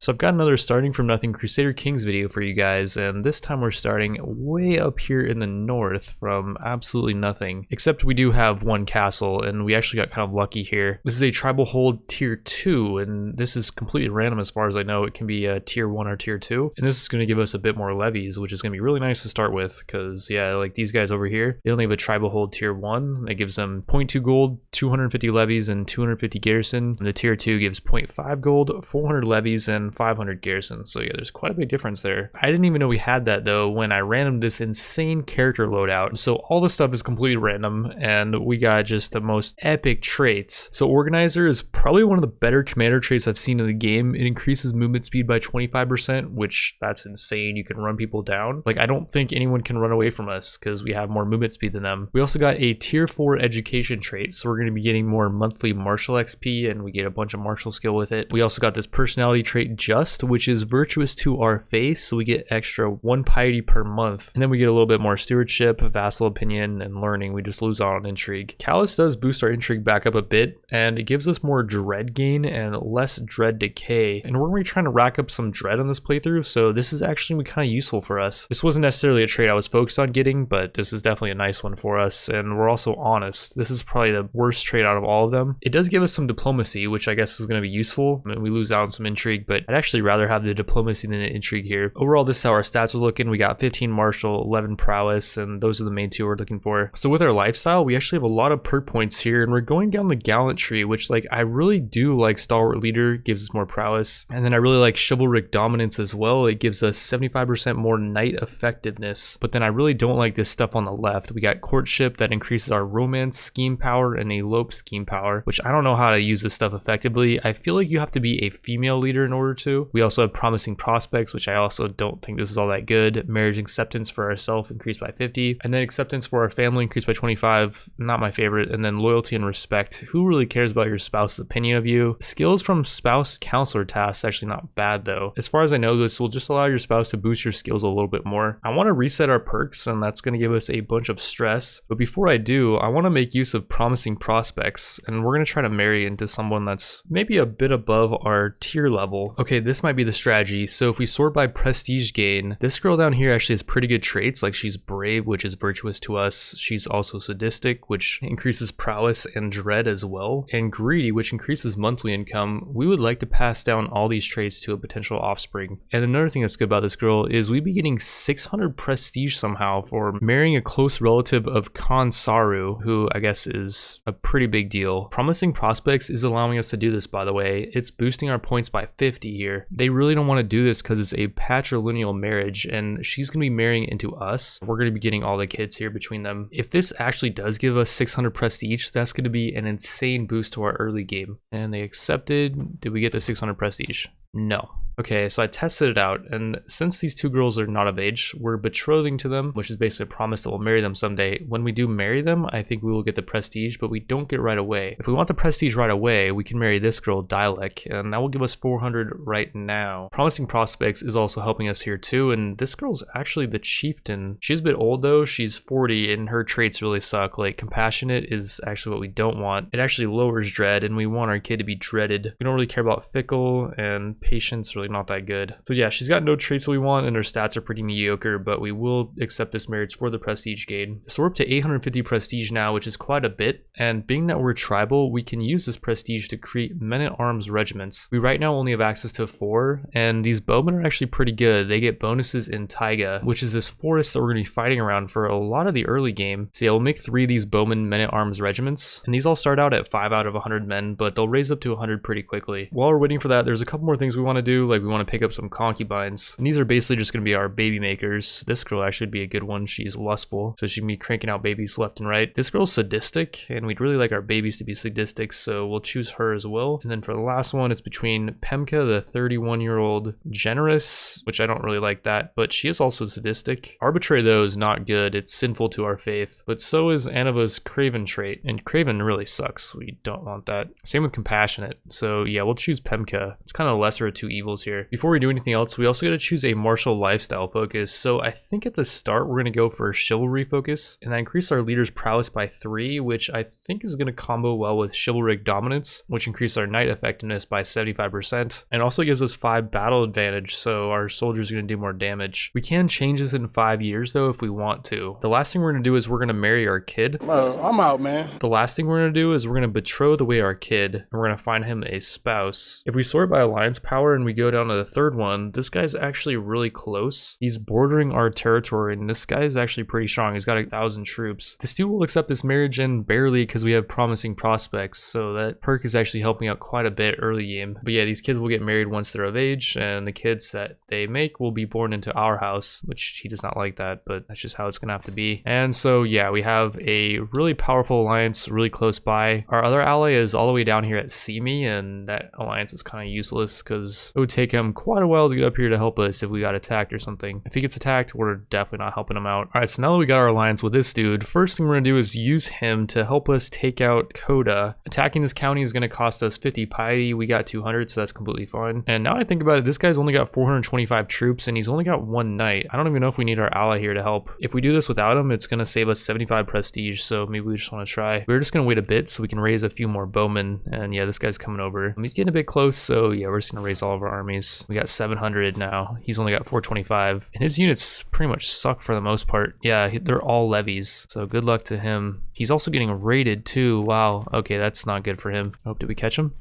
So I've got another starting from nothing Crusader Kings video for you guys, and this time we're starting way up here in the north from absolutely nothing, except we do have one castle, and we actually got kind of lucky here. This is a tribal hold tier 2, and this is completely random as far as I know. It can be a tier 1 or tier 2, and this is going to give us a bit more levies, which is going to be really nice to start with, because yeah, like these guys over here, they only have a tribal hold tier 1. That gives them 0.2 gold, 250 levies, and 250 garrison. And the tier 2 gives 0.5 gold, 400 levies, and 500 garrison. So yeah, there's quite a big difference there. I didn't even know we had that though when I randomed this insane character loadout. So all this stuff is completely random, and we got just the most epic traits. So Organizer is probably one of the better commander traits I've seen in the game. It increases movement speed by 25%, which that's insane. You can run people down. Like, I don't think anyone can run away from us because we have more movement speed than them. We also got a tier 4 education trait, so we're going to be getting more monthly martial XP, and we get a bunch of martial skill with it. We also got this personality trait Just, which is virtuous to our face, so we get extra 1 piety per month, and then we get a little bit more stewardship, vassal opinion, and learning. We just lose out on intrigue. Callus does boost our intrigue back up a bit, and it gives us more dread gain and less dread decay, and we're going to be trying to rack up some dread on this playthrough, so this is actually kind of useful for us. This wasn't necessarily a trait I was focused on getting, but this is definitely a nice one for us, and we're also honest. This is probably the worst trait out of all of them. It does give us some diplomacy, which I guess is going to be useful. I mean, we lose out on some intrigue, but I'd actually rather have the diplomacy than the intrigue here. Overall, this is how our stats are looking. We got 15 martial, 11 prowess, and those are the main two we're looking for. So with our lifestyle, we actually have a lot of perk points here, and we're going down the gallant tree, which like I really do like. Stalwart leader gives us more prowess, and then I really like chivalric dominance as well. It gives us 75% more knight effectiveness, but then I really don't like this stuff on the left. We got courtship that increases our romance scheme power and elope scheme power, which I don't know how to use this stuff effectively. I feel like you have to be a female leader in order to. We also have promising prospects, which I also don't think this is all that good. Marriage acceptance for ourselves increased by 50, and then acceptance for our family increased by 25. Not my favorite. And then loyalty and respect. Who really cares about your spouse's opinion of you? Skills from spouse counselor tasks, actually not bad though. As far as I know, this will just allow your spouse to boost your skills a little bit more. I want to reset our perks, and that's going to give us a bunch of stress. But before I do, I want to make use of promising prospects, and we're going to try to marry into someone that's maybe a bit above our tier level. Okay, this might be the strategy. So if we sort by prestige gain, this girl down here actually has pretty good traits. Like, she's brave, which is virtuous to us. She's also sadistic, which increases prowess and dread as well, and greedy, which increases monthly income. We would like to pass down all these traits to a potential offspring. And another thing that's good about this girl is we'd be getting 600 prestige somehow for marrying a close relative of Khan Saru, who I guess is a pretty big deal. Promising prospects is allowing us to do this, by the way. It's boosting our points by 50 here. They really don't want to do this because it's a patrilineal marriage, and she's going to be marrying into us. We're going to be getting all the kids here between them. If this actually does give us 600 prestige, that's going to be an insane boost to our early game. And they accepted. Did we get the 600 prestige? No. Okay, so I tested it out, and since these two girls are not of age, we're betrothing to them, which is basically a promise that we'll marry them someday. When we do marry them, I think we will get the prestige, but we don't get it right away. If we want the prestige right away, we can marry this girl, Dialek, and that will give us 400 right now. Promising prospects is also helping us here too, and this girl's actually the chieftain. She's a bit old though, she's 40, and her traits really suck. Like, compassionate is actually what we don't want. It actually lowers dread, and we want our kid to be dreaded. We don't really care about fickle, and patience really not that good. So yeah, she's got no traits that we want, and her stats are pretty mediocre, but we will accept this marriage for the prestige gain. So we're up to 850 prestige now, which is quite a bit, and being that we're tribal, we can use this prestige to create men-at-arms regiments. We right now only have access to 4, and these bowmen are actually pretty good. They get bonuses in taiga, which is this forest that we're going to be fighting around for a lot of the early game. So yeah, we'll make 3 of these bowmen men-at-arms regiments, and these all start out at 5 out of 100 men, but they'll raise up to 100 pretty quickly. While we're waiting for that, there's a couple more things we want to do. Like, we want to pick up some concubines, and these are basically just going to be our baby makers. This girl actually would be a good one. She's lustful, so she can be cranking out babies left and right. This girl's sadistic, and we'd really like our babies to be sadistic, so we'll choose her as well. And then for the last one, it's between Pemka, the 31-year-old generous, which I don't really like that, but she is also sadistic. Arbitrary though is not good. It's sinful to our faith, but so is Anava's craven trait, and craven really sucks. We don't want that. Same with compassionate. So yeah, we'll choose Pemka. It's kind of lesser of two evils here. Before we do anything else, we also got to choose a martial lifestyle focus. So I think at the start we're going to go for a chivalry focus, and that increase our leader's prowess by 3, which I think is going to combo well with chivalric dominance, which increase our knight effectiveness by 75%, and also also gives us 5 battle advantage, so our soldiers are going to do more damage. We can change this in 5 years though if we want to. The last thing we're going to do is we're going to marry our kid. I'm out, man. The last thing we're going to do is we're going to betroth away our kid, and we're going to find him a spouse. If we sort by alliance power and we go down to the third one, this guy's actually really close. He's bordering our territory, and this guy is actually pretty strong. He's got 1,000 troops. This dude will accept this marriage, and barely, because we have promising prospects, so that perk is actually helping out quite a bit early game. But yeah, these kids will get married once they're of age, and the kids that they make will be born into our house, which he does not like that, but that's just how it's gonna have to be. And so yeah, we have a really powerful alliance really close by. Our other ally is all the way down here at Simi, and that alliance is kind of useless because it would take him quite a while to get up here to help us if we got attacked or something. If he gets attacked, we're definitely not helping him out. All right, so now that we got our alliance with this dude, first thing we're gonna do is use him to help us take out Coda. Attacking this county is gonna cost us 50 piety. We got 200, so that's completely fine. And now I think about it, this guy's only got 425 troops and he's only got 1 knight. I don't even know if we need our ally here to help. If we do this without him, it's gonna save us 75 prestige, so maybe we just wanna try. We're just gonna wait a bit so we can raise a few more bowmen. And yeah, this guy's coming over. He's getting a bit close, so yeah, we're just gonna raise all of our armies. We got 700 now. He's only got 425. And his units pretty much suck for the most part. Yeah, they're all levies, so good luck to him. He's also getting raided too. Wow, okay, that's not good for him. Oh, did we catch him?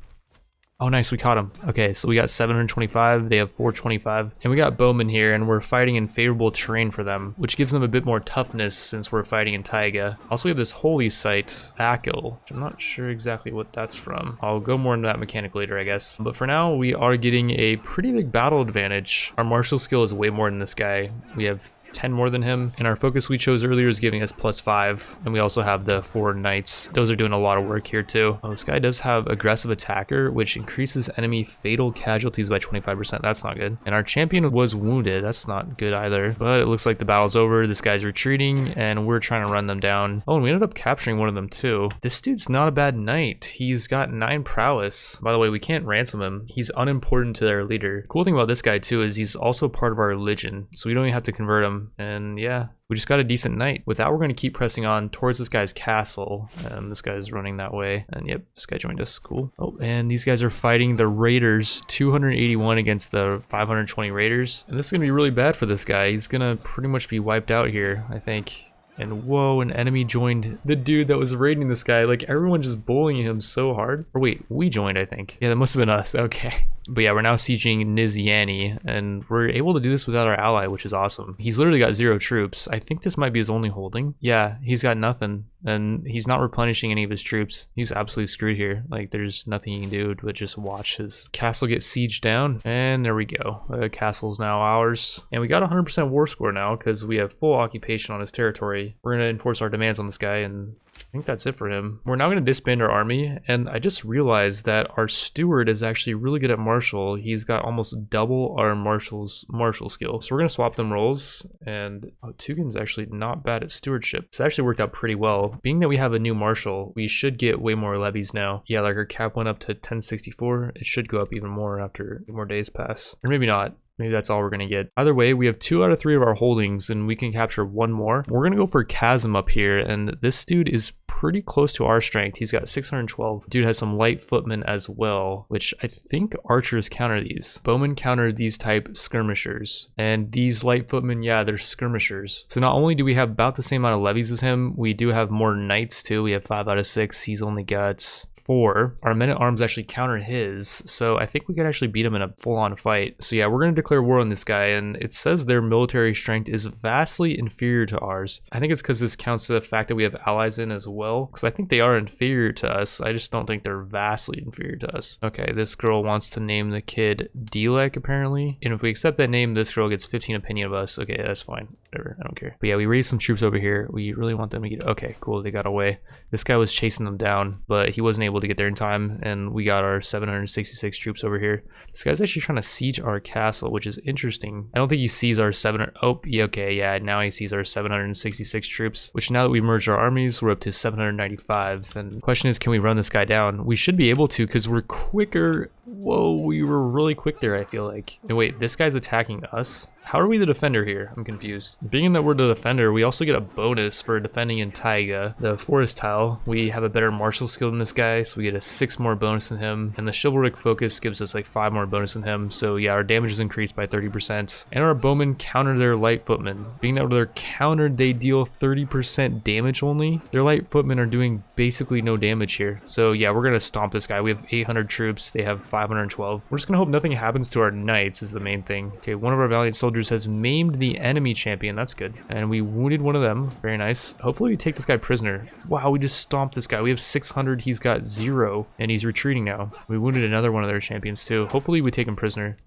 Oh, nice, we caught him. Okay, so we got 725, they have 425. And we got bowmen here, and we're fighting in favorable terrain for them, which gives them a bit more toughness since we're fighting in taiga. Also, we have this holy site, Akil, which I'm not sure exactly what that's from. I'll go more into that mechanic later, I guess. But for now, we are getting a pretty big battle advantage. Our martial skill is way more than this guy. We have 10 more than him, and our focus we chose earlier is giving us +5, and we also have the 4 knights. Those are doing a lot of work here too. Oh, this guy does have aggressive attacker, which increases enemy fatal casualties by 25%. That's not good. And our champion was wounded. That's not good either. But it looks like the battle's over. This guy's retreating, and we're trying to run them down. Oh, and we ended up capturing one of them too. This dude's not a bad knight. He's got 9 prowess. By the way, we can't ransom him. He's unimportant to their leader. Cool thing about this guy too is he's also part of our religion, so we don't even have to convert him. And yeah, we just got a decent knight. With that, we're going to keep pressing on towards this guy's castle, and this guy's running that way. And yep, this guy joined us. Cool. Oh, and these guys are fighting the raiders, 281 against the 520 raiders, and this is gonna be really bad for this guy. He's gonna pretty much be wiped out here, I think. And whoa, an enemy joined the dude that was raiding this guy. Like, everyone just bullying him so hard. Or wait, we joined, I think. Yeah, that must have been us. Okay. But yeah, we're now sieging Nizyani, and we're able to do this without our ally, which is awesome. He's literally got 0 troops. I think this might be his only holding. Yeah, he's got nothing, and he's not replenishing any of his troops. He's absolutely screwed here. Like, there's nothing he can do but just watch his castle get sieged down. And there we go. The castle's now ours. And we got 100% war score now because we have full occupation on his territory. We're gonna enforce our demands on this guy, and I think that's it for him. We're now going to disband our army, and I just realized that our steward is actually really good at martial. He's got almost double our martial skill. So we're going to swap them roles, and Tugan's actually not bad at stewardship. So it actually worked out pretty well. Being that we have a new marshal, we should get way more levies now. Yeah, like our cap went up to 1064. It should go up even more after more days pass. Or maybe not. Maybe that's all we're going to get. Either way, we have 2 out of 3 of our holdings, and we can capture 1 more. We're going to go for Chasm up here, and this dude is pretty close to our strength. He's got 612. Dude has some light footmen as well, which I think archers counter these. Bowmen counter these type skirmishers, and these light footmen, yeah, they're skirmishers. So not only do we have about the same amount of levies as him, we do have more knights too. We have 5 out of 6. He's only got 4. Our men-at-arms actually counter his, so I think we could actually beat him in a full-on fight. So yeah, we're going to declare war on this guy, and it says their military strength is vastly inferior to ours. I think it's because this counts to the fact that we have allies in as well, because I think they are inferior to us. I just don't think they're vastly inferior to us. Okay, this girl wants to name the kid Dilek apparently, and if we accept that name, this girl gets 15 opinion of us. Okay, that's fine, whatever, I don't care. But yeah, we raised some troops over here. We really want them to get, okay, cool, they got away. This guy was chasing them down, but he wasn't able to get there in time, and we got our 766 troops over here. This guy's actually trying to siege our castle, which is interesting. I don't think he sees our 700. Oh, yeah, okay, yeah. Now he sees our 766 troops, which now that we merged our armies, we're up to 795. And the question is, can we run this guy down? We should be able to, because we're quicker Whoa, we were really quick there, I feel like. And wait, this guy's attacking us? How are we the defender here? I'm confused. Being that we're the defender, we also get a bonus for defending in taiga. The forest tile, we have a better martial skill than this guy, so we get a 6 more bonus than him. And the chivalric focus gives us like 5 more bonus than him. So yeah, our damage is increased by 30%. And our bowmen counter their light footmen. Being that they're countered, they deal 30% damage only. Their light footmen are doing basically no damage here. So yeah, we're gonna stomp this guy. We have 800 troops, they have 512. We're just gonna hope nothing happens to our knights is the main thing. Okay, one of our valiant soldiers has maimed the enemy champion. That's good. And we wounded one of them. Very nice. Hopefully we take this guy prisoner. Wow, we just stomped this guy. We have 600. He's got 0. And he's retreating now. We wounded another one of their champions too. Hopefully we take him prisoner.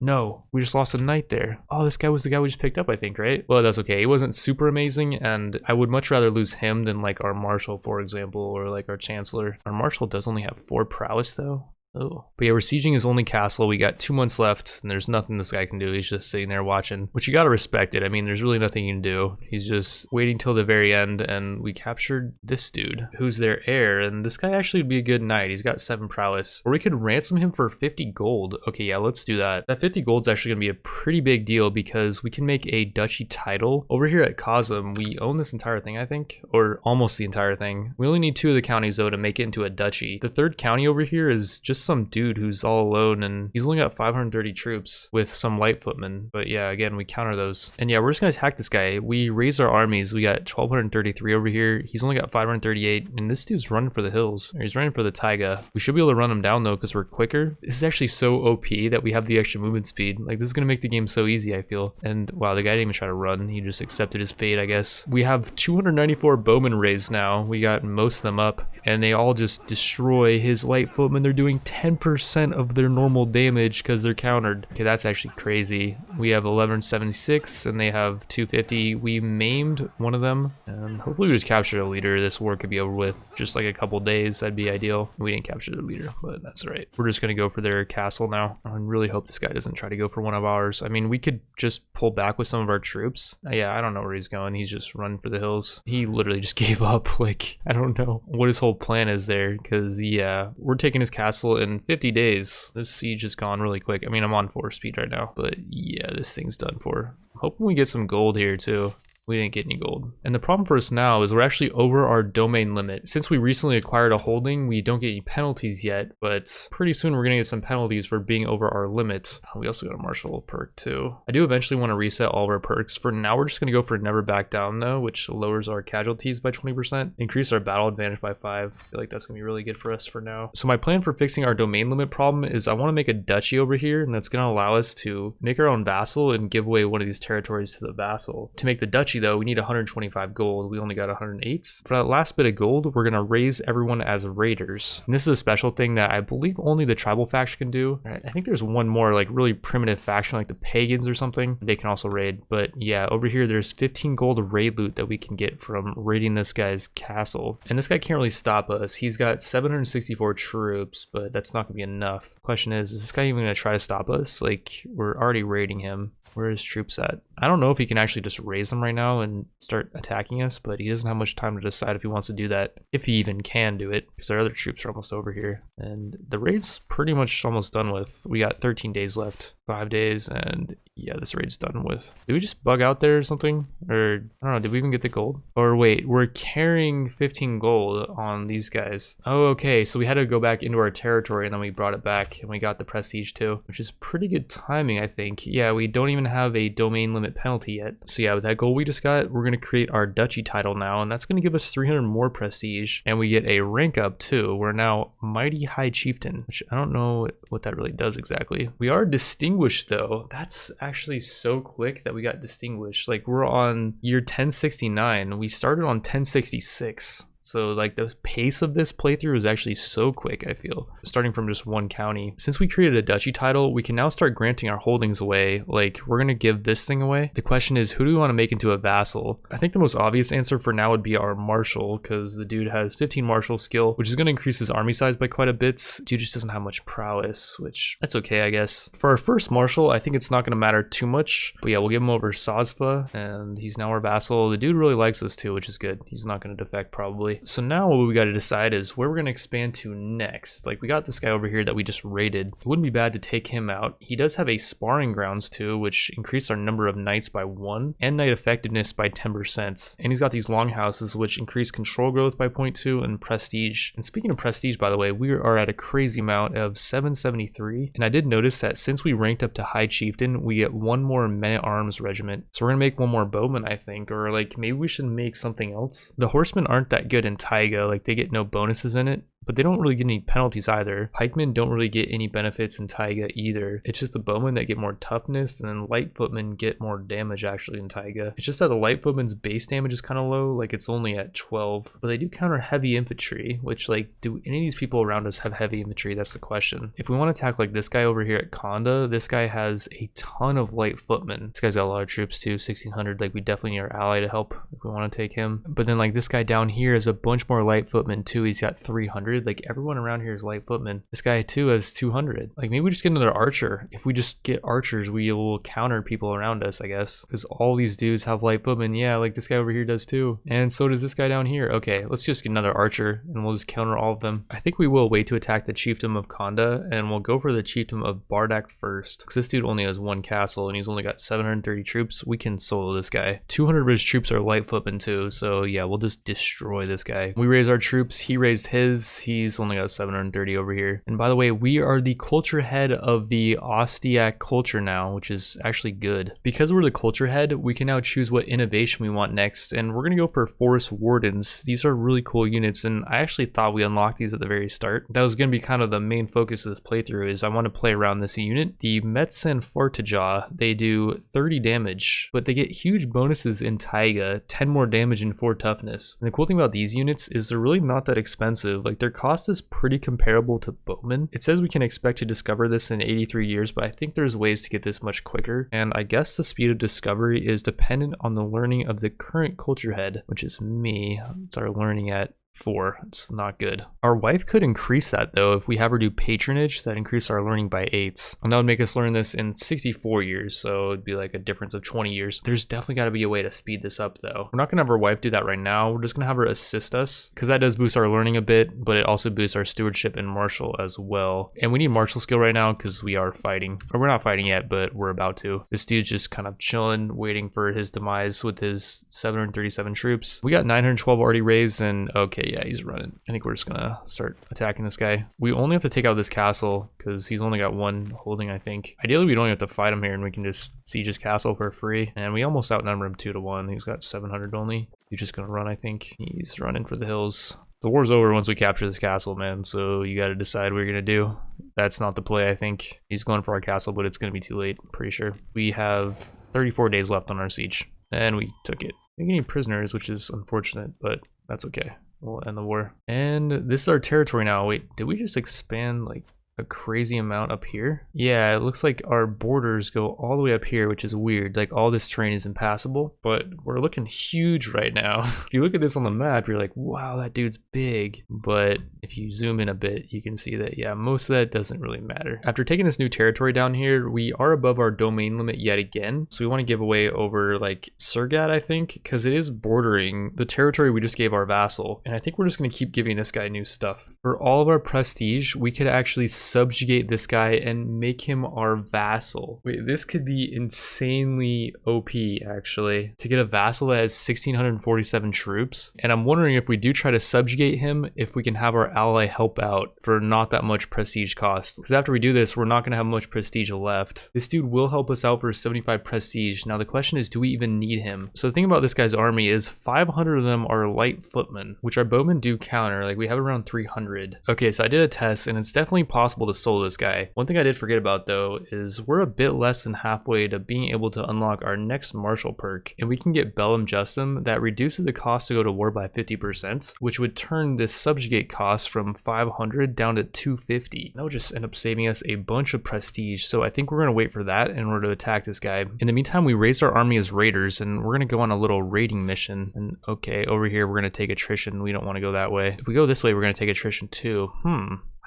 No, we just lost a knight there. Oh, this guy was the guy we just picked up, I think, right? Well, that's okay. He wasn't super amazing, and I would much rather lose him than like our marshal, for example, or like our chancellor. Our marshal does only have 4 prowess though. Oh, but yeah, we're sieging his only castle. We got 2 months left, and there's nothing this guy can do. He's just sitting there watching, which you gotta respect it. I mean, there's really nothing you can do. He's just waiting till the very end, and we captured this dude, who's their heir, and this guy actually would be a good knight. He's got 7 prowess, or we could ransom him for 50 gold. Okay, yeah, let's do that. That 50 gold's actually gonna be a pretty big deal because we can make a duchy title. Over here at Kazum, we own this entire thing, I think, or almost the entire thing. We only need 2 of the counties, though, to make it into a duchy. The 3rd county over here is just some dude who's all alone, and he's only got 530 troops with some light footmen. But yeah, again, we counter those. And yeah, we're just gonna attack this guy. We raised our armies. We got 1233 over here. He's only got 538, and this dude's running for the hills, or he's running for the taiga. We should be able to run him down though, because we're quicker. This is actually so OP that we have the extra movement speed. Like, this is gonna make the game so easy, I feel. And wow, the guy didn't even try to run. He just accepted his fate, I guess. We have 294 bowmen raised now. We got most of them up, and they all just destroy his light footmen. They're doing 10% of their normal damage because they're countered. Okay, that's actually crazy. We have 1176 and they have 250. We maimed one of them, and hopefully we just capture a leader. This war could be over with just like a couple days. That'd be ideal. We didn't capture the leader, but that's all right. We're just gonna go for their castle now. I really hope this guy doesn't try to go for one of ours. I mean, we could just pull back with some of our troops. Yeah, I don't know where he's going. He's just running for the hills. He literally just gave up. Like, I don't know what his whole plan is there, because yeah, we're taking his castle in 50 days. This siege has gone really quick. I mean, I'm on 4 speed right now, but yeah, this thing's done for. Hoping we get some gold here too. We didn't get any gold. And the problem for us now is we're actually over our domain limit. Since we recently acquired a holding, we don't get any penalties yet, but pretty soon we're gonna get some penalties for being over our limit. We also got a martial perk too. I do eventually want to reset all of our perks. For now, we're just gonna go for never back down though, which lowers our casualties by 20%, increase our battle advantage by 5. I feel like that's gonna be really good for us for now. So my plan for fixing our domain limit problem is I want to make a duchy over here, and that's gonna allow us to make our own vassal and give away one of these territories to the vassal. To make the duchy though, we need 125 gold. We only got 108. For that last bit of gold, we're gonna raise everyone as raiders. And this is a special thing that I believe only the tribal faction can do. I think there's one more like really primitive faction like the pagans or something. They can also raid. But yeah, over here there's 15 gold raid loot that we can get from raiding this guy's castle. And this guy can't really stop us. He's got 764 troops, but that's not gonna be enough. Question is this guy even gonna try to stop us? Like, we're already raiding him. Where are his troops at? I don't know if he can actually just raise them right now and start attacking us, but he doesn't have much time to decide if he wants to do that, if he even can do it, because our other troops are almost over here. And the raid's pretty much almost done with. We got 13 days left, 5 days, and yeah, this raid's done with. Did we just bug out there or something? Or, I don't know, did we even get the gold? Or wait, we're carrying 15 gold on these guys. Oh, okay, so we had to go back into our territory and then we brought it back and we got the prestige too, which is pretty good timing, I think. Yeah, we don't even have a domain limit penalty yet. So yeah, with that gold we just got, we're gonna create our duchy title now, and that's gonna give us 300 more prestige, and we get a rank up too. We're now mighty high chieftain, which I don't know what that really does exactly. We are distinguished though. That's actually so quick that we got distinguished. Like, we're on year 1069. We started on 1066. So like the pace of this playthrough is actually so quick, I feel, starting from just one county. Since we created a duchy title, we can now start granting our holdings away. Like, we're gonna give this thing away. The question is, who do we want to make into a vassal? I think the most obvious answer for now would be our marshal, because the dude has 15 martial skill, which is gonna increase his army size by quite a bit. Dude just doesn't have much prowess, which that's okay, I guess. For our first marshal, I think it's not gonna matter too much, but yeah, we'll give him over Sazfa, and he's now our vassal. The dude really likes us too, which is good. He's not gonna defect probably. probably. So now what we got to decide is where we're going to expand to next. Like we got this guy over here that we just raided. It wouldn't be bad to take him out. He does have a sparring grounds too, which increased our number of knights by 1 and knight effectiveness by 10%. And he's got these longhouses which increase control growth by 0.2 and prestige. And speaking of prestige, by the way, we are at a crazy amount of 773. And I did notice that since we ranked up to high chieftain, we get 1 more men-at-arms regiment. So we're gonna make 1 more bowman, I think, or like maybe we should make something else. The horsemen aren't that good in Taiga, like they get no bonuses in it, but they don't really get any penalties either. Pikemen don't really get any benefits in Taiga either. It's just the bowmen that get more toughness, and then light footmen get more damage actually in Taiga. It's just that the light footmen's base damage is kind of low, like it's only at 12, but they do counter heavy infantry, which like, do any of these people around us have heavy infantry? That's the question. If we want to attack like this guy over here at Konda, this guy has a ton of light footmen. This guy's got a lot of troops too, 1600, like we definitely need our ally to help if we want to take him. But then like this guy down here has a bunch more light footmen too. He's got 300. Like everyone around here is light footmen. This guy too has 200. Like maybe we just get another archer. If we just get archers, we will counter people around us, I guess, because all these dudes have light footmen. Yeah, like this guy over here does too, and so does this guy down here. Okay, let's just get another archer and we'll just counter all of them. I think we will wait to attack the chiefdom of Konda, and we'll go for the chiefdom of Bardak first, because this dude only has 1 castle and he's only got 730 troops. We can solo this guy. 200 of his troops are light footmen too, so yeah, we'll just destroy this guy. We raise our troops, he raised his, he's only got 730 over here. And by the way, we are the culture head of the Ostiak culture now, which is actually good. Because we're the culture head, we can now choose what innovation we want next, and we're gonna go for forest wardens. These are really cool units, and I actually thought we unlocked these at the very start. That was gonna be kind of the main focus of this playthrough, is I want to play around this unit. The Metsen Fortaja, they do 30 damage, but they get huge bonuses in Taiga, 10 more damage and 4 toughness. And the cool thing about these units is they're really not that expensive. Like their cost is pretty comparable to bowmen. It says we can expect to discover this in 83 years, but I think there's ways to get this much quicker. And I guess the speed of discovery is dependent on the learning of the current culture head, which is me. It's our learning at 4. It's not good. Our wife could increase that though. If we have her do patronage, that increase our learning by 8, and that would make us learn this in 64 years, so it'd be like a difference of 20 years. There's definitely got to be a way to speed this up though. We're not gonna have our wife do that right now. We're just gonna have her assist us, because that does boost our learning a bit, but it also boosts our stewardship and martial as well. And we need martial skill right now because we are fighting, or we're not fighting yet, but we're about to. This dude's just kind of chilling, waiting for his demise with his 737 troops. We got 912 already raised, and okay, yeah, he's running. I think we're just gonna start attacking this guy. We only have to take out this castle because he's only got 1 holding, I think. Ideally, we don't even have to fight him here, and we can just siege his castle for free. And we almost outnumber him 2 to 1. He's got 700 only. He's just gonna run, I think. He's running for the hills. The war's over once we capture this castle, man, so you gotta decide what you're gonna do. That's not the play, I think. He's going for our castle, but it's gonna be too late, I'm pretty sure. We have 34 days left on our siege, and we took it. We need prisoners, which is unfortunate, but that's okay. We'll end the war. And this is our territory now. Wait, did we just expand like a crazy amount up here? Yeah, it looks like our borders go all the way up here, which is weird. Like all this terrain is impassable, but we're looking huge right now. If you look at this on the map, you're like, wow, that dude's big. But if you zoom in a bit, you can see that, yeah, most of that doesn't really matter. After taking this new territory down here, we are above our domain limit yet again. So we want to give away over like Surgat, I think, because it is bordering the territory we just gave our vassal. And I think we're just going to keep giving this guy new stuff. For all of our prestige, we could actually subjugate this guy and make him our vassal. Wait, this could be insanely OP actually, to get a vassal that has 1647 troops. And I'm wondering if we do try to subjugate him, if we can have our ally help out for not that much prestige cost, because after we do this, we're not going to have much prestige left. This dude will help us out for 75 prestige. Now the question is, do we even need him? So the thing about this guy's army is 500 of them are light footmen, which our bowmen do counter. Like we have around 300. Okay, so I did a test, and it's definitely possible to solo this guy. One thing I did forget about though is we're a bit less than halfway to being able to unlock our next martial perk, and we can get Bellum Justum that reduces the cost to go to war by 50%, which would turn this subjugate cost from 500 down to 250. That would just end up saving us a bunch of prestige, so I think we're gonna wait for that in order to attack this guy. In the meantime, we raised our army as raiders, and we're gonna go on a little raiding mission. And okay, over here we're gonna take attrition. We don't want to go that way. If we go this way, we're gonna take attrition too.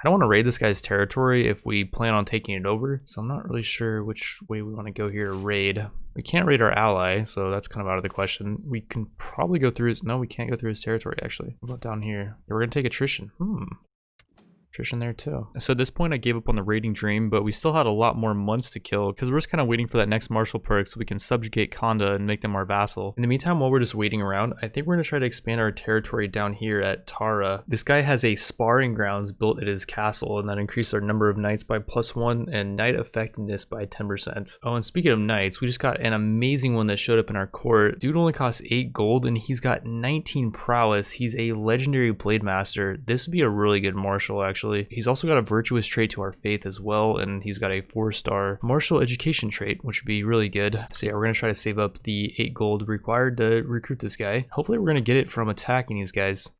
I don't want to raid this guy's territory if we plan on taking it over, so I'm not really sure which way we want to go here to raid. We can't raid our ally, so that's kind of out of the question. We can probably go through his... No, we can't go through his territory, actually. What about down here? Yeah, we're going to take attrition. Attrition there too. So at this point I gave up on the raiding dream, but we still had a lot more months to kill because we're just kind of waiting for that next martial perk so we can subjugate Conda and make them our vassal. In the meantime, while we're just waiting around, I think we're going to try to expand our territory down here at Tara. This guy has a sparring grounds built at his castle, and that increased our number of knights by +1 and knight effectiveness by 10%. Oh, and speaking of knights, we just got an amazing one that showed up in our court. Dude only costs 8 gold and he's got 19 prowess. He's a legendary blade master. This would be a really good martial, actually. He's also got a virtuous trait to our faith as well, and he's got a 4-star martial education trait, which would be really good. So yeah, we're gonna try to save up the 8 gold required to recruit this guy. Hopefully we're gonna get it from attacking these guys.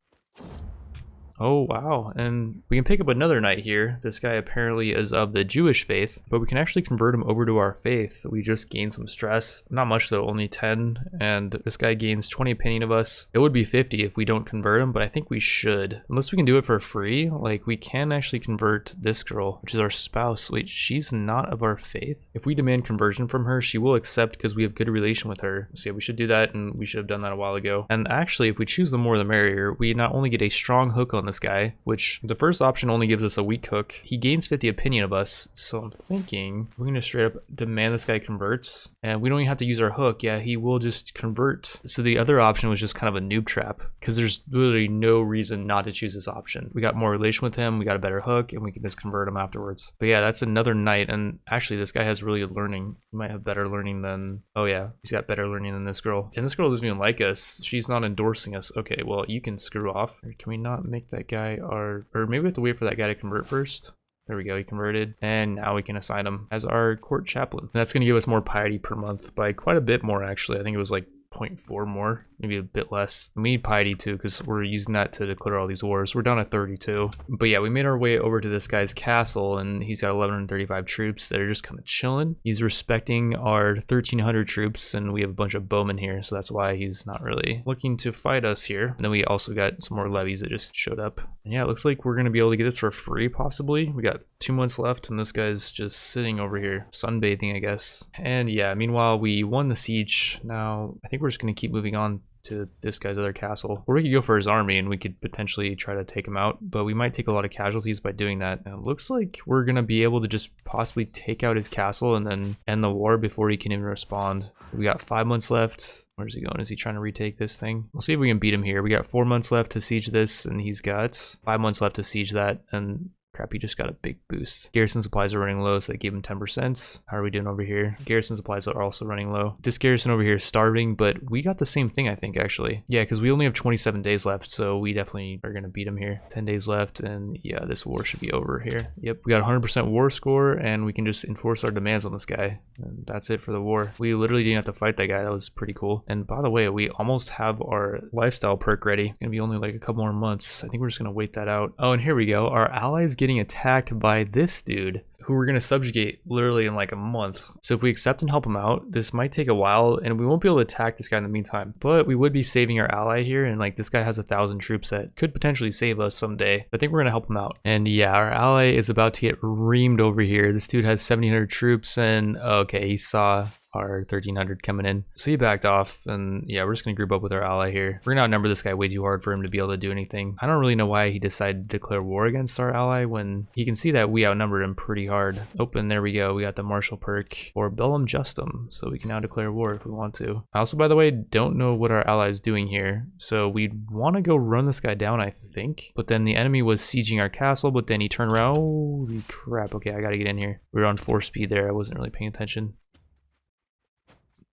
Oh wow, and we can pick up another knight here. This guy apparently is of the Jewish faith, but we can actually convert him over to our faith. We just gain some stress. Not much though, only 10, and this guy gains 20 opinion of us. It would be 50 if we don't convert him, but I think we should. Unless we can do it for free, like we can actually convert this girl, which is our spouse. Wait, she's not of our faith? If we demand conversion from her, she will accept because we have good relation with her. So yeah, we should do that, and we should have done that a while ago. And actually, if we choose the more the merrier, we not only get a strong hook on this guy, which the first option only gives us a weak hook. He gains 50 opinion of us, so I'm thinking we're gonna straight up demand this guy converts, and we don't even have to use our hook. Yeah, he will just convert. So the other option was just kind of a noob trap, because there's literally no reason not to choose this option. We got more relation with him, we got a better hook, and we can just convert him afterwards. But yeah, that's another knight, and actually this guy has really good learning. He might have better learning than... Oh yeah, he's got better learning than this girl. And this girl doesn't even like us. She's not endorsing us. Okay, well, you can screw off. Or can we not make that guy our... Or maybe we have to wait for that guy to convert first. There we go, he converted. And now we can assign him as our court chaplain. And that's gonna give us more piety per month by quite a bit more, actually. I think it was like 0.4 more, maybe a bit less. We need piety too because we're using that to declare all these wars. We're down at 32. But yeah, we made our way over to this guy's castle, and he's got 1135 troops that are just kind of chilling. He's respecting our 1300 troops, and we have a bunch of bowmen here, so that's why he's not really looking to fight us here. And then we also got some more levies that just showed up. And yeah, it looks like we're gonna be able to get this for free possibly. We got 2 months left, and this guy's just sitting over here sunbathing, I guess. And yeah, meanwhile we won the siege. Now I think we're just gonna keep moving on to this guy's other castle, or we could go for his army and we could potentially try to take him out, but we might take a lot of casualties by doing that. And it looks like we're gonna be able to just possibly take out his castle and then end the war before he can even respond. We got 5 months left. Where's he going? Is he trying to retake this thing? We'll see if we can beat him here. We got 4 months left to siege this, and he's got 5 months left to siege that, and crap, he just got a big boost. Garrison supplies are running low, so they gave him 10%. How are we doing over here? Garrison supplies are also running low. This garrison over here is starving, but we got the same thing, I think, actually. Yeah, because we only have 27 days left, so we definitely are going to beat him here. 10 days left, and yeah, this war should be over here. Yep, we got 100% war score, and we can just enforce our demands on this guy. And that's it for the war. We literally didn't have to fight that guy. That was pretty cool. And by the way, we almost have our lifestyle perk ready. It's going to be only like a couple more months. I think we're just going to wait that out. Oh, and here we go. Our allies getting attacked by this dude who we're going to subjugate literally in like a month. So if we accept and help him out, this might take a while and we won't be able to attack this guy in the meantime, but we would be saving our ally here. And like this guy has 1,000 troops that could potentially save us someday. I think we're going to help him out. And yeah, our ally is about to get reamed over here. This dude has 1,700 troops, and okay, he saw our 1300 coming in, so he backed off. And yeah, we're just gonna group up with our ally here. We're gonna outnumber this guy way too hard for him to be able to do anything. I don't really know why he decided to declare war against our ally when he can see that we outnumbered him pretty hard. Open, there we go. We got the martial perk or Bellum Justum, so we can now declare war if we want to. I also, by the way, don't know what our ally is doing here, so we'd want to go run this guy down, I think. But then the enemy was sieging our castle, but then he turned around. Holy crap. Okay, I gotta get in here. We were on 4 speed there. I wasn't really paying attention.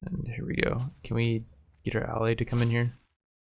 And here we go. Can we get our ally to come in here?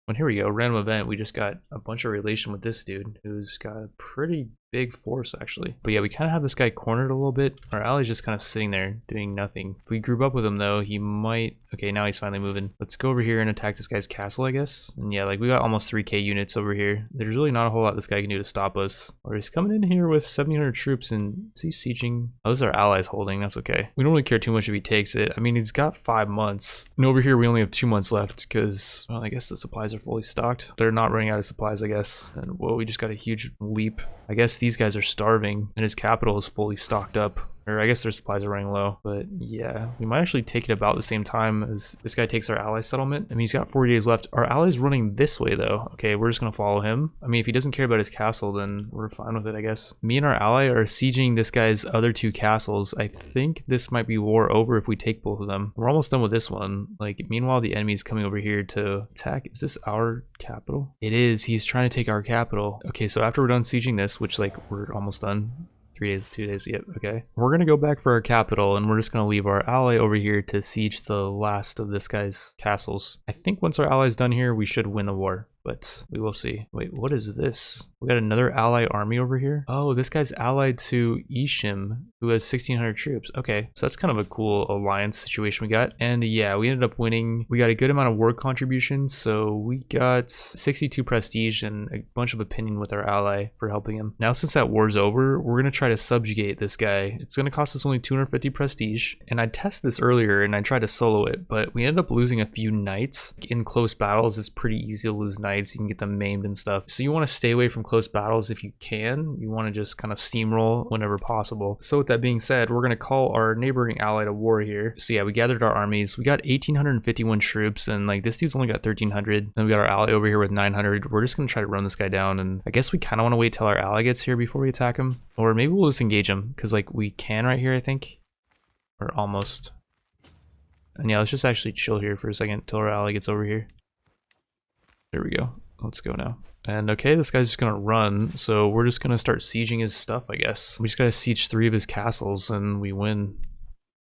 And here we go. Random event. We just got a bunch of relation with this dude who's got a pretty big force, actually. But yeah, we kind of have this guy cornered a little bit. Our ally's just kind of sitting there doing nothing. If we group up with him though, he might... Okay, now he's finally moving. Let's go over here and attack this guy's castle, I guess. And yeah, like we got almost 3k units over here. There's really not a whole lot this guy can do to stop us. Or he's coming in here with 1,700 troops, and is he sieging? Oh, those are allies holding. That's okay. We don't really care too much if he takes it. I mean, he's got 5 months. And over here, we only have 2 months left because, well, I guess the supplies are fully stocked. They're not running out of supplies, I guess. And whoa, we just got a huge leap. I guess these guys are starving and his capital is fully stocked up. Or I guess their supplies are running low, but yeah, we might actually take it about the same time as this guy takes our ally settlement. I mean, he's got 40 days left. Our ally's running this way though. Okay, we're just gonna follow him. I mean, if he doesn't care about his castle, then we're fine with it, I guess. Me and our ally are sieging this guy's other 2 castles. I think this might be war over if we take both of them. We're almost done with this one. Like, meanwhile, the enemy's coming over here to attack. Is this our capital? It is. He's trying to take our capital. Okay, so after we're done sieging this, which like we're almost done. 3 days, 2 days, yep, okay. We're gonna go back for our capital and we're just gonna leave our ally over here to siege the last of this guy's castles. I think once our ally's done here, we should win the war, but we will see. Wait, what is this? We got another ally army over here. Oh, this guy's allied to Ishim, who has 1,600 troops. Okay, so that's kind of a cool alliance situation we got. And yeah, we ended up winning. We got a good amount of war contributions. So we got 62 prestige and a bunch of opinion with our ally for helping him. Now, since that war's over, we're gonna try to subjugate this guy. It's gonna cost us only 250 prestige. And I tested this earlier and I tried to solo it, but we ended up losing a few knights. In close battles, it's pretty easy to lose knights. You can get them maimed and stuff. So you wanna stay away from close battles if you can. You want to just kind of steamroll whenever possible. So with that being said, we're going to call our neighboring ally to war here. So yeah, we gathered our armies. We got 1,851 troops and like this dude's only got 1,300. Then we got our ally over here with 900. We're just going to try to run this guy down, and I guess we kind of want to wait till our ally gets here before we attack him, or maybe we'll just engage him because like we can right here, I think, or almost. And yeah, let's just actually chill here for a second till our ally gets over here. There we go. Let's go now. And okay, this guy's just gonna run, so we're just gonna start sieging his stuff, I guess. We just gotta siege 3 of his castles and we win.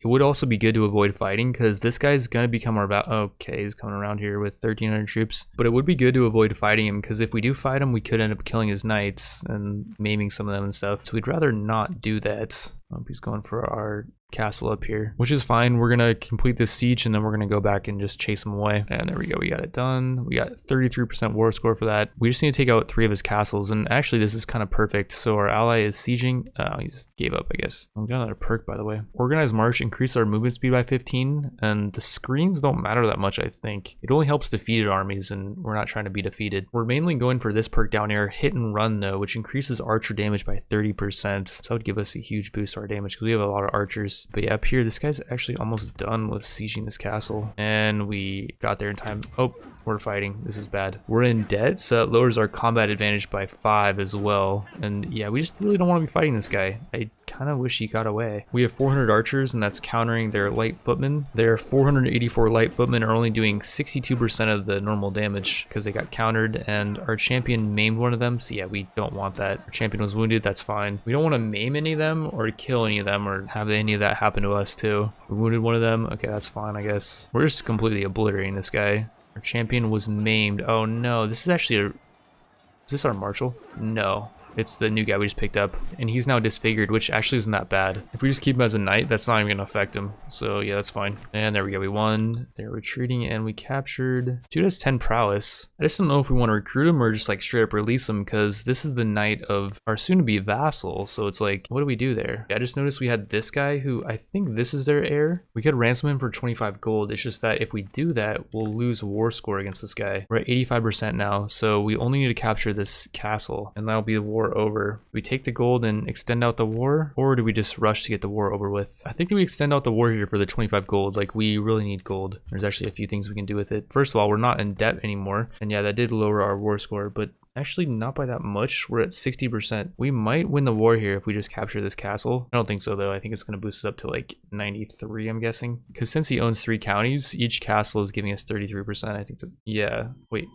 It would also be good to avoid fighting because this guy's gonna become our okay, he's coming around here with 1,300 troops. But it would be good to avoid fighting him because if we do fight him, we could end up killing his knights and maiming some of them and stuff. So we'd rather not do that. He's going for our castle up here, which is fine. We're gonna complete this siege and then we're gonna go back and just chase him away. And there we go, we got it done. We got 33% war score for that. We just need to take out 3 of his castles, and actually this is kind of perfect. So our ally is sieging. Oh, he just gave up, I guess. We got another perk, by the way. Organized march, increase our movement speed by 15, and the screens don't matter that much, I think. It only helps defeated armies, and we're not trying to be defeated. We're mainly going for this perk down here, hit and run though, which increases archer damage by 30%. So that would give us a huge boost to our damage because we have a lot of archers. But yeah, up here, this guy's actually almost done with sieging this castle. And we got there in time. Oh, we're fighting. This is bad. We're in debt, so that lowers our combat advantage by 5 as well. And yeah, we just really don't want to be fighting this guy. I kind of wish he got away. We have 400 archers, and that's countering their light footmen. Their 484 light footmen are only doing 62% of the normal damage because they got countered, and our champion maimed one of them. So yeah, we don't want that. Our champion was wounded. That's fine. We don't want to maim any of them or kill any of them or have any of that happen to us too. We wounded one of them. Okay, that's fine, I guess. We're just completely obliterating this guy. Our champion was maimed. Oh no, this is actually a... Is this our marshal? No. It's the new guy we just picked up, and he's now disfigured, which actually isn't that bad. If we just keep him as a knight, that's not even gonna affect him. So yeah, that's fine. And there we go, we won. They're retreating, and we captured. Dude has 10 prowess. I just don't know if we want to recruit him or just like straight up release him, because this is the knight of our soon-to-be vassal. So it's like, what do we do there? I just noticed we had this guy who I think this is their heir. We could ransom him for 25 gold. It's just that if we do that, we'll lose war score against this guy. We're at 85% now, so we only need to capture this castle, and that'll be the war over. Do we take the gold and extend out the war, or do we just rush to get the war over with? I think that we extend out the war here for the 25 gold. Like, we really need gold. There's actually a few things we can do with it. First of all, we're not in debt anymore, and yeah, that did lower our war score, but actually not by that much. We're at 60%. We might win the war here if we just capture this castle. I don't think so though. I think it's going to boost us up to like 93, I'm guessing, because since he owns 3 counties, each castle is giving us 33%. I think that's, yeah, wait,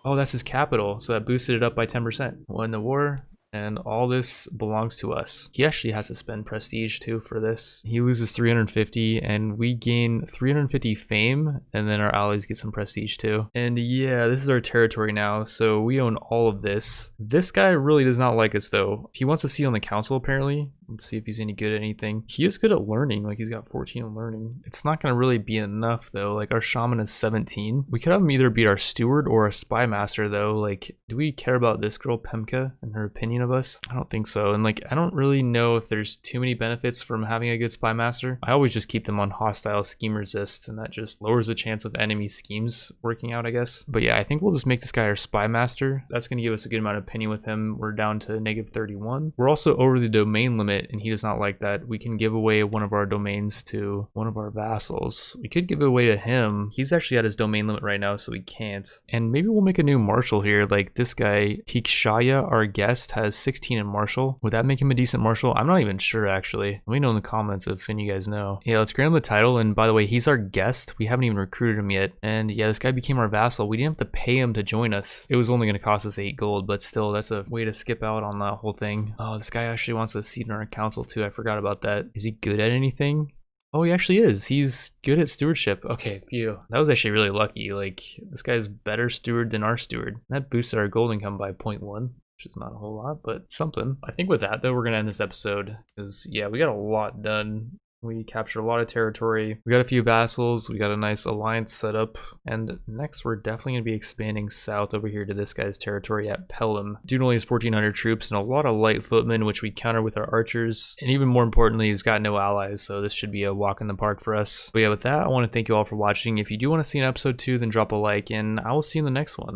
oh, that's his capital, so that boosted it up by 10%. Won the war, and all this belongs to us. He actually has to spend prestige too for this. He loses 350 and we gain 350 fame, and then our allies get some prestige too. And yeah, this is our territory now, so we own all of this. This guy really does not like us though. He wants a seat on the council apparently, Let's see if he's any good at anything. He is good at learning, like he's got 14 in learning. It's not gonna really be enough though. Like our shaman is 17. We could have him either beat our steward or a spy master though. Like, do we care about this girl Pemka and her opinion of us? I don't think so. And like, I don't really know if there's too many benefits from having a good spy master. I always just keep them on hostile scheme resist, and that just lowers the chance of enemy schemes working out, I guess. But yeah, I think we'll just make this guy our spy master. That's gonna give us a good amount of opinion with him. We're down to -31. We're also over the domain limit, and he does not like that. We can give away one of our domains to one of our vassals. We could give it away to him. He's actually at his domain limit right now, so we can't. And maybe we'll make a new marshal here. Like this guy, Tikshaya, our guest, has 16 in marshal. Would that make him a decent marshal? I'm not even sure, actually. Let me know in the comments if any of you guys know. Yeah, let's grant him the title. And by the way, he's our guest. We haven't even recruited him yet. And yeah, this guy became our vassal. We didn't have to pay him to join us. It was only going to cost us 8 gold, but still, that's a way to skip out on that whole thing. Oh, this guy actually wants a seat in our council too. I forgot about that. Is he good at anything? Oh, he actually is. He's good at stewardship. Okay, phew. That was actually really lucky. Like, this guy's better steward than our steward. That boosted our gold income by 0.1, which is not a whole lot, but something. I think with that, though, we're going to end this episode. Because, yeah, we got a lot done. We captured a lot of territory. We got a few vassals. We got a nice alliance set up. And next, we're definitely going to be expanding south over here to this guy's territory at Pelham. Dude only has 1,400 troops and a lot of light footmen, which we counter with our archers. And even more importantly, he's got no allies, so this should be a walk in the park for us. But yeah, with that, I want to thank you all for watching. If you do want to see an episode 2, then drop a like, and I will see you in the next one.